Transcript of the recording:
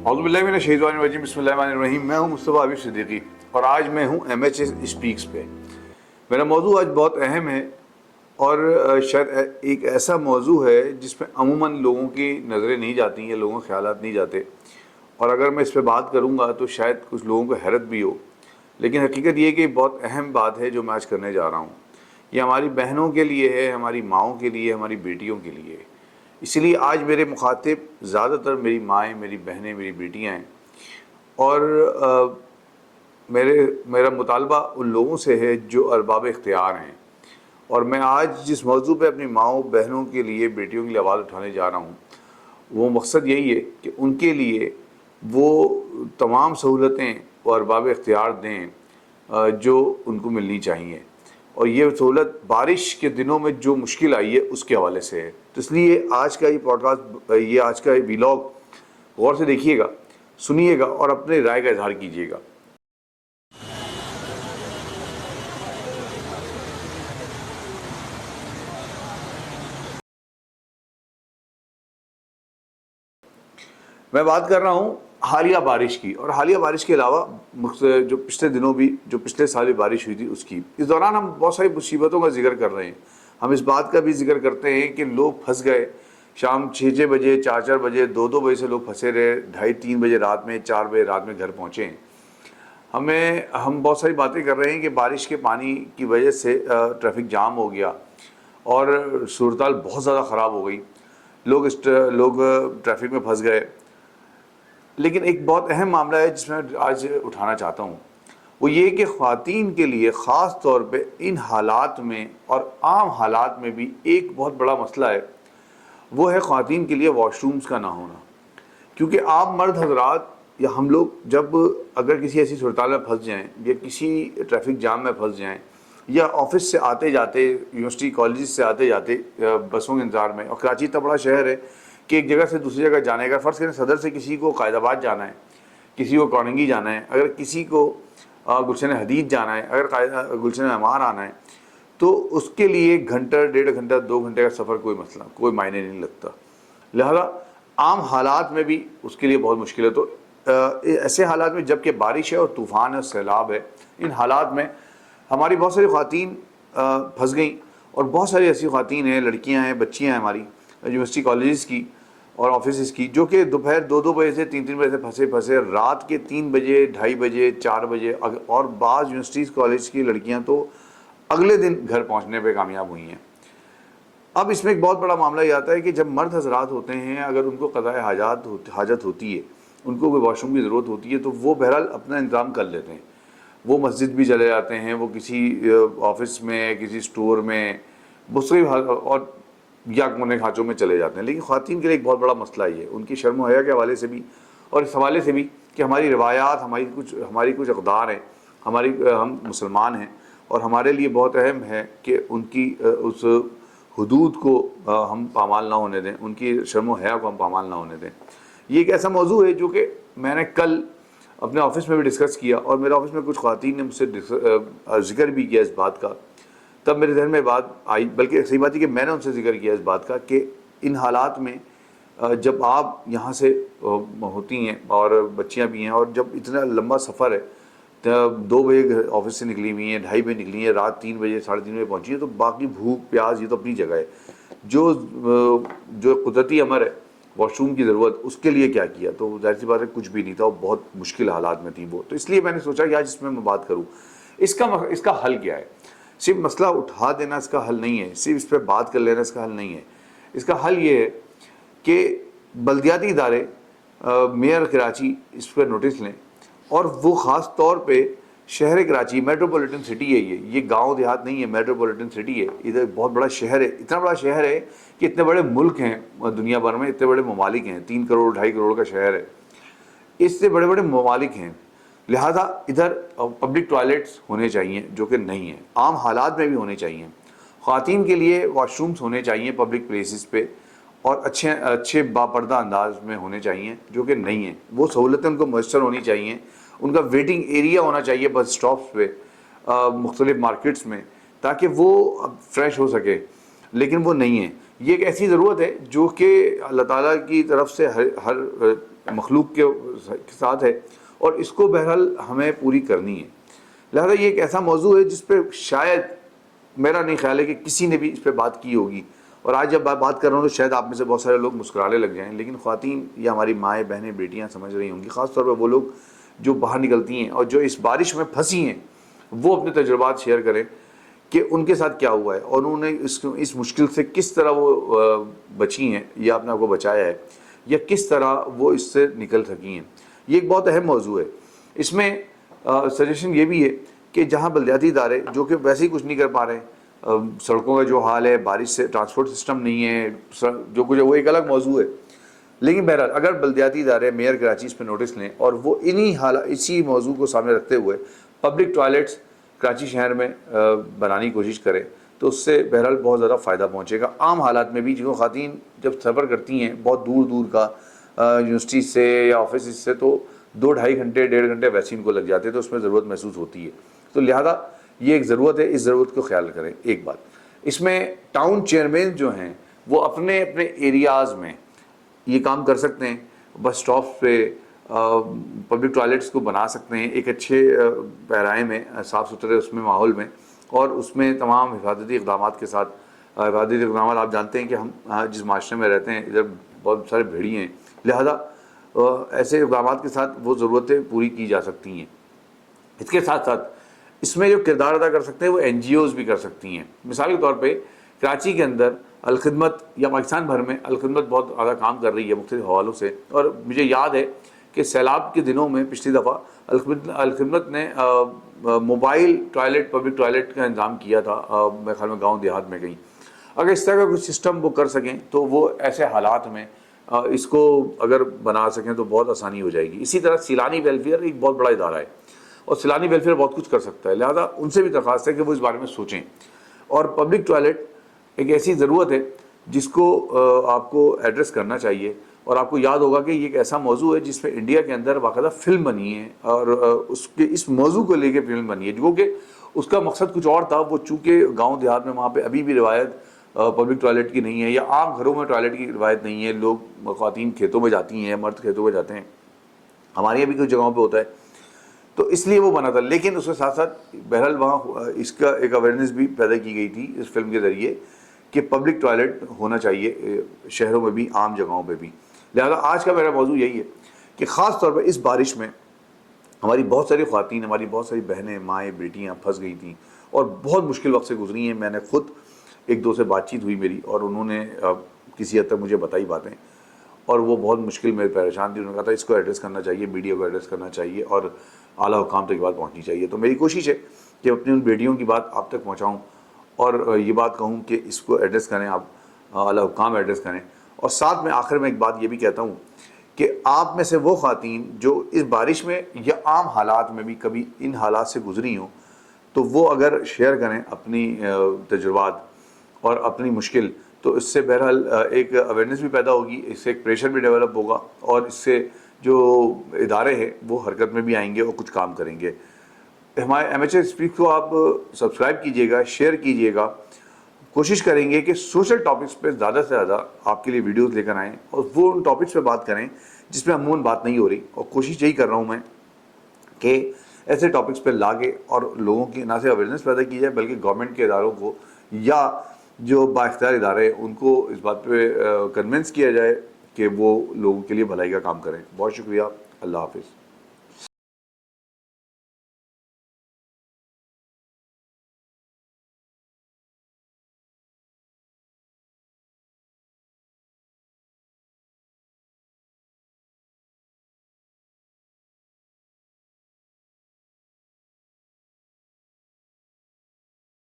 اعوذ باللہ من الشیطان الرجیم، بسم اللہ الرحمن الرحیم۔ میں ہوں مصطفیٰ حبیب صدیقی اور آج میں ہوں MH اسپیکس پہ۔ میرا موضوع آج بہت اہم ہے اور شاید ایک ایسا موضوع ہے جس پہ عموماً لوگوں کی نظریں نہیں جاتی ہیں، لوگوں کے خیالات نہیں جاتے، اور اگر میں اس پہ بات کروں گا تو شاید کچھ لوگوں کو حیرت بھی ہو، لیکن حقیقت یہ ہے کہ بہت اہم بات ہے جو میں آج کرنے جا رہا ہوں۔ یہ ہماری بہنوں کے لیے ہے، ہماری ماؤں کے لیے، ہماری بیٹیوں کے لیے ہے۔ اسی لیے آج میرے مخاطب زیادہ تر میری مائیں، میری بہنیں، میری بیٹیاں ہیں، اور میرا مطالبہ ان لوگوں سے ہے جو ارباب اختیار ہیں، اور میں آج جس موضوع پہ اپنی ماؤں، بہنوں کے لیے، بیٹیوں کے لیے آواز اٹھانے جا رہا ہوں، وہ مقصد یہی ہے کہ ان کے لیے وہ تمام سہولتیں وہ ارباب اختیار دیں جو ان کو ملنی چاہیے، اور یہ سہولت بارش کے دنوں میں جو مشکل آئی ہے اس کے حوالے سے ہے۔ تو اس لیے آج کا یہ پوڈ کاسٹ، یہ آج کا یہ ویلاگ غور سے دیکھیے گا، سنیے گا اور اپنے رائے کا اظہار کیجیے گا۔ میں بات کر رہا ہوں حالیہ بارش کی، اور حالیہ بارش کے علاوہ جو پچھلے دنوں بھی، جو پچھلے سال بھی بارش ہوئی تھی اس کی۔ اس دوران ہم بہت ساری مصیبتوں کا ذکر کر رہے ہیں۔ ہم اس بات کا بھی ذکر کرتے ہیں کہ لوگ پھنس گئے، شام 6 بجے، 4 بجے، 2 بجے سے لوگ پھنسے رہے، 2:30 3 بجے رات میں، 4 بجے رات میں گھر پہنچے ہیں۔ ہم بہت ساری باتیں کر رہے ہیں کہ بارش کے پانی کی وجہ سے ٹریفک جام ہو گیا اور صورتحال بہت زیادہ خراب ہو گئی، لوگ ٹریفک میں پھنس گئے۔ لیکن ایک بہت اہم معاملہ ہے جس میں آج اٹھانا چاہتا ہوں، وہ یہ کہ خواتین کے لیے خاص طور پہ ان حالات میں اور عام حالات میں بھی ایک بہت بڑا مسئلہ ہے، وہ ہے خواتین کے لیے واش رومز کا نہ ہونا۔ کیونکہ آپ مرد حضرات یا ہم لوگ جب اگر کسی ایسی صورتحال میں پھنس جائیں یا کسی ٹریفک جام میں پھنس جائیں یا آفس سے آتے جاتے، یونیورسٹی کالجز سے آتے جاتے بسوں کے انتظار میں، اور کراچی اتنا بڑا شہر ہے کہ ایک جگہ سے دوسری جگہ جانے کا، فرض کریں صدر سے کسی کو قائد آباد جانا ہے، کسی کو کوننگی جانا ہے، اگر کسی کو گلشن حدید جانا ہے، اگر گلشن عمار آنا ہے، تو اس کے لیے 1 گھنٹہ، 1.5 گھنٹہ، 2 گھنٹے کا سفر کوئی مسئلہ، کوئی معنی نہیں لگتا۔ لہذا عام حالات میں بھی اس کے لیے بہت مشکل ہے۔ تو ایسے حالات میں جب کہ بارش ہے اور طوفان ہے اور سیلاب ہے، ان حالات میں ہماری بہت ساری خواتین پھنس گئیں، اور بہت ساری ایسی خواتین ہیں، لڑکیاں ہیں، بچیاں ہیں ہماری یونیورسٹی کالجز کی اور آفیسز کی، جو کہ دوپہر 2 بجے سے 3 بجے سے پھنسے رات کے 3 بجے، 2:30 بجے، 4 بجے، اور بعض یونیورسٹیز کالج کی لڑکیاں تو اگلے دن گھر پہنچنے پہ کامیاب ہوئی ہیں۔ اب اس میں ایک بہت بڑا معاملہ یہ آتا ہے کہ جب مرد حضرات ہوتے ہیں، اگر ان کو قضاء حاجت ہوتی ہے، ان کو کوئی واش روم کی ضرورت ہوتی ہے، تو وہ بہرحال اپنا انتظام کر لیتے ہیں، وہ مسجد بھی چلے جاتے ہیں، وہ کسی آفس میں، کسی اسٹور میں، مختلف اور یا کونے خانچوں میں چلے جاتے ہیں۔ لیکن خواتین کے لیے ایک بہت بڑا مسئلہ یہ ہے، ان کی شرم و حیا کے حوالے سے بھی، اور اس حوالے سے بھی کہ ہماری روایات، ہماری کچھ اقدار ہیں، ہم مسلمان ہیں، اور ہمارے لیے بہت اہم ہے کہ ان کی اس حدود کو ہم پامال نہ ہونے دیں، ان کی شرم و حیا کو ہم پامال نہ ہونے دیں۔ یہ ایک ایسا موضوع ہے جو کہ میں نے کل اپنے آفس میں بھی ڈسکس کیا، اور میرے آفس میں کچھ خواتین نے مجھ سے ذکر بھی کیا اس بات کا۔ تب میرے ذہن میں بات آئی، بلکہ صحیح بات ہے کہ میں نے ان سے ذکر کیا اس بات کا کہ ان حالات میں جب آپ یہاں سے ہوتی ہیں اور بچیاں بھی ہیں، اور جب اتنا لمبا سفر ہے، 2 بجے آفس سے نکلی ہوئی ہیں، 2:30 بجے نکلی ہیں، رات 3 بجے، 3:30 بجے پہنچی ہیں، تو باقی بھوک پیاس یہ تو اپنی جگہ ہے۔ جو قدرتی امر ہے واش روم کی ضرورت، اس کے لیے کیا کیا؟ تو ظاہر سی بات ہے کچھ بھی نہیں تھا، وہ بہت مشکل حالات میں تھی وہ۔ تو اس لیے میں نے سوچا کہ آج اس میں بات کروں۔ اس کا حل کیا ہے؟ صرف مسئلہ اٹھا دینا اس کا حل نہیں ہے، صرف اس پہ بات کر لینا اس کا حل نہیں ہے۔ اس کا حل یہ ہے کہ بلدیاتی ادارے، میئر کراچی اس پہ نوٹس لیں، اور وہ خاص طور پہ شہر کراچی، میٹروپولیٹن سٹی ہے، یہ گاؤں دیہات نہیں ہے، میٹروپولیٹن سٹی ہے، ادھر بہت بڑا شہر ہے، اتنا بڑا شہر ہے کہ اتنے بڑے ملک ہیں دنیا بھر میں، اتنے بڑے ممالک ہیں، 3 کروڑ 2.5 کروڑ کا شہر ہے، اس سے بڑے بڑے ممالک ہیں۔ لہذا ادھر پبلک ٹوائلٹس ہونے چاہیے، جو کہ نہیں ہیں، عام حالات میں بھی ہونے چاہیے۔ خواتین کے لیے واش رومز ہونے چاہیے پبلک پلیسز پہ، اور اچھے باپردہ انداز میں ہونے چاہیے، جو کہ نہیں ہیں۔ وہ سہولتیں ان کو میسر ہونی چاہیے، ان کا ویٹنگ ایریا ہونا چاہیے بس اسٹاپس پہ، مختلف مارکیٹس میں، تاکہ وہ فریش ہو سکے، لیکن وہ نہیں ہے۔ یہ ایک ایسی ضرورت ہے جو کہ اللہ تعالیٰ کی طرف سے ہر مخلوق کے ساتھ ہے اور اس کو بہرحال ہمیں پوری کرنی ہے. لہذا یہ ایک ایسا موضوع ہے جس پہ شاید میرا نہیں خیال ہے کہ کسی نے بھی اس پہ بات کی ہوگی, اور آج جب بات کر رہا ہوں تو شاید آپ میں سے بہت سارے لوگ مسکرانے لگ جائیں, لیکن خواتین یا ہماری مائیں بہنیں بیٹیاں سمجھ رہی ہوں گی, خاص طور پہ وہ لوگ جو باہر نکلتی ہیں اور جو اس بارش میں پھنسی ہیں, وہ اپنے تجربات شیئر کریں کہ ان کے ساتھ کیا ہوا ہے اور انہوں نے اس مشکل سے کس طرح وہ بچی ہیں یا اپنے آپ کو بچایا ہے, یا کس طرح وہ اس سے نکل سکی ہیں. یہ ایک بہت اہم موضوع ہے. اس میں سجیشن یہ بھی ہے کہ جہاں بلدیاتی ادارے جو کہ ویسے ہی کچھ نہیں کر پا رہے ہیں, سڑکوں کا جو حال ہے, بارش سے ٹرانسپورٹ سسٹم نہیں ہے, جو کچھ ہے وہ ایک الگ موضوع ہے, لیکن بہرحال اگر بلدیاتی ادارے میئر کراچی اس پہ نوٹس لیں اور وہ اسی موضوع کو سامنے رکھتے ہوئے پبلک ٹوائلٹس کراچی شہر میں بنانے کی کوشش کریں تو اس سے بہرحال بہت زیادہ فائدہ پہنچے گا. عام حالات میں بھی جو خواتین جب سفر کرتی ہیں بہت دور دور کا یونیورسٹی سے یا آفس سے, تو 2-2.5 گھنٹے 1.5 گھنٹے ویسے ان کو لگ جاتے ہیں, تو اس میں ضرورت محسوس ہوتی ہے. تو لہذا یہ ایک ضرورت ہے, اس ضرورت کو خیال کریں. ایک بات اس میں ٹاؤن چیئرمین جو ہیں وہ اپنے اپنے ایریاز میں یہ کام کر سکتے ہیں, بس اسٹاپس پہ پبلک ٹوائلٹس کو بنا سکتے ہیں ایک اچھے پیرائے میں, صاف ستھرے اس میں ماحول میں, اور اس میں تمام حفاظتی اقدامات کے ساتھ. حفاظتی اقدامات آپ جانتے ہیں کہ ہم جس معاشرے میں رہتے ہیں ادھر بہت سارے بھیڑیے ہیں, لہذا ایسے اقدامات کے ساتھ وہ ضرورتیں پوری کی جا سکتی ہیں. اس کے ساتھ ساتھ اس میں جو کردار ادا کر سکتے ہیں وہ NGOs بھی کر سکتی ہیں. مثال کے طور پہ کراچی کے اندر الخدمت یا پاکستان بھر میں الخدمت بہت زیادہ کام کر رہی ہے مختلف حوالوں سے, اور مجھے یاد ہے کہ سیلاب کے دنوں میں پچھلی دفعہ الخدمت نے موبائل ٹوائلٹ پبلک ٹوائلٹ کا انتظام کیا تھا, میرے خیال میں گاؤں دیہات میں کہیں. اگر اس طرح کا کوئی سسٹم وہ کر سکیں تو وہ ایسے حالات میں اس کو اگر بنا سکیں تو بہت آسانی ہو جائے گی. اسی طرح سیلانی ویلفیئر ایک بہت بڑا ادارہ ہے اور سیلانی ویلفیئر بہت کچھ کر سکتا ہے, لہذا ان سے بھی درخواست ہے کہ وہ اس بارے میں سوچیں. اور پبلک ٹوائلٹ ایک ایسی ضرورت ہے جس کو آپ کو ایڈریس کرنا چاہیے, اور آپ کو یاد ہوگا کہ یہ ایک ایسا موضوع ہے جس پہ انڈیا کے اندر باقاعدہ فلم بنی ہے, اور اس موضوع کو لے کے فلم بنی ہے, جو کہ اس کا مقصد کچھ اور تھا. وہ چونکہ گاؤں دیہات میں وہاں پہ ابھی بھی روایت پبلک ٹوائلٹ کی نہیں ہے, یا عام گھروں میں ٹوائلٹ کی روایت نہیں ہے, لوگ خواتین کھیتوں میں جاتی ہیں, مرد کھیتوں میں جاتے ہیں, ہمارے یہاں بھی کچھ جگہوں پہ ہوتا ہے, تو اس لیے وہ بنا تھا. لیکن اس کے ساتھ ساتھ بہرحال وہاں اس کا ایک اویئرنیس بھی پیدا کی گئی تھی اس فلم کے ذریعے کہ پبلک ٹوائلٹ ہونا چاہیے شہروں میں بھی, عام جگہوں پہ بھی. لہذا آج کا میرا موضوع یہی ہے کہ خاص طور پہ اس بارش میں ہماری بہت ساری خواتین, ہماری بہت ساری بہنیں, مائیں, بیٹیاں پھنس گئی تھیں اور بہت مشکل وقت سے گزری ہیں. میں نے خود ایک دو سے بات چیت ہوئی میری, اور انہوں نے کسی حد تک مجھے بتائی باتیں, اور وہ بہت مشکل میں پریشان تھی. انہوں نے کہا تھا اس کو ایڈریس کرنا چاہیے, میڈیا کو ایڈریس کرنا چاہیے, اور اعلیٰ حکام تک یہ بات پہنچنی چاہیے. تو میری کوشش ہے کہ اپنی ان بیٹیوں کی بات آپ تک پہنچاؤں اور یہ بات کہوں کہ اس کو ایڈریس کریں, آپ اعلیٰ حکام ایڈریس کریں. اور ساتھ میں آخر میں ایک بات یہ بھی کہتا ہوں کہ آپ میں سے وہ خواتین جو اس بارش میں یا عام حالات میں بھی کبھی ان حالات سے گزری ہوں, تو وہ اگر شیئر کریں اپنی تجربات اور اپنی مشکل, تو اس سے بہرحال ایک اویئرنیس بھی پیدا ہوگی, اس سے ایک پریشر بھی ڈیولپ ہوگا, اور اس سے جو ادارے ہیں وہ حرکت میں بھی آئیں گے اور کچھ کام کریں گے. ہمارے MHA اسپیک کو آپ سبسکرائب کیجئے گا, شیئر کیجئے گا. کوشش کریں گے کہ سوشل ٹاپکس پہ زیادہ سے زیادہ آپ کے لیے ویڈیوز لے کر آئیں, اور وہ ان ٹاپکس پہ بات کریں جس پہ عموماً بات نہیں ہو رہی. اور کوشش یہی کر رہا ہوں میں کہ ایسے ٹاپکس پہ لاگے اور لوگوں کی نہ صرف اویئرنیس پیدا کی جائے, بلکہ گورنمنٹ کے اداروں کو یا جو با اختیار ادارے ہیں ان کو اس بات پہ کنونس کیا جائے کہ وہ لوگوں کے لیے بھلائی کا کام کریں. بہت شکریہ. اللہ حافظ.